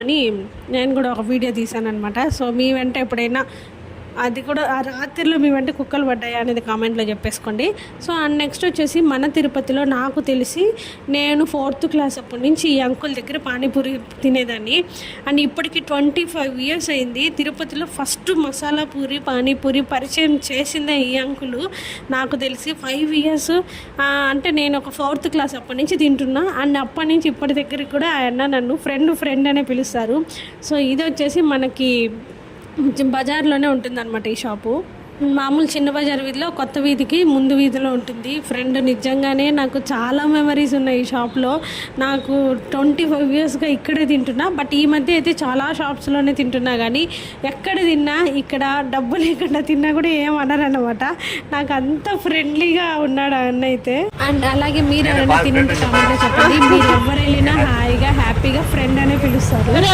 అని నేను కూడా ఒక వీడియో తీశాను అనమాట. సో మీ వెంట ఎప్పుడైనా అది కూడా ఆ రాత్రిలో మీ వెంట కుక్కలు పడ్డాయా అనేది కామెంట్లో చెప్పేసుకోండి. సో అండ్ నెక్స్ట్ వచ్చేసి మన తిరుపతిలో నాకు తెలిసి నేను 4th క్లాస్ అప్పటి నుంచి ఈ అంకుల్ దగ్గర పానీపూరి తినేదాన్ని. అండ్ ఇప్పటికి 25 ఇయర్స్ అయింది. తిరుపతిలో ఫస్ట్ మసాలా పూరి పానీపూరి పరిచయం చేసిందే ఈ అంకులు. నాకు తెలిసి 5 ఇయర్స్ అంటే నేను ఒక 4th క్లాస్ అప్పటి నుంచి తింటున్నా. అండ్ అప్పటి నుంచి ఇప్పటి దగ్గరికి కూడా ఆయన నన్ను ఫ్రెండ్ అనే పిలుస్తారు. సో ఇది వచ్చేసి మనకి బజార్లోనే ఉంటుందన్నమాట ఈ షాపు. మామూలు చిన్న బజార్ వీధిలో, కొత్త వీధికి ముందు వీధిలో ఉంటుంది. ఫ్రెండ్ నిజంగానే నాకు చాలా మెమరీస్ ఉన్నాయి ఈ షాప్లో. నాకు 25 ఇయర్స్గా ఇక్కడే తింటున్నా. బట్ ఈ మధ్య అయితే చాలా షాప్స్లోనే తింటున్నా, కానీ ఎక్కడ తిన్నా ఇక్కడ డబ్బు లేకుండా తిన్నా కూడా ఏమన్నారన్నమాట. నాకు అంత ఫ్రెండ్లీగా ఉన్నాడు అన్న అయితే. అండ్ అలాగే మీరు ఎవరైనా తినంటే కామెంట్లో చెప్పండి. మీరు ఎవరైనా హాయిగా హ్యాపీగా ఫ్రెండ్ అనే పిలుస్తారు.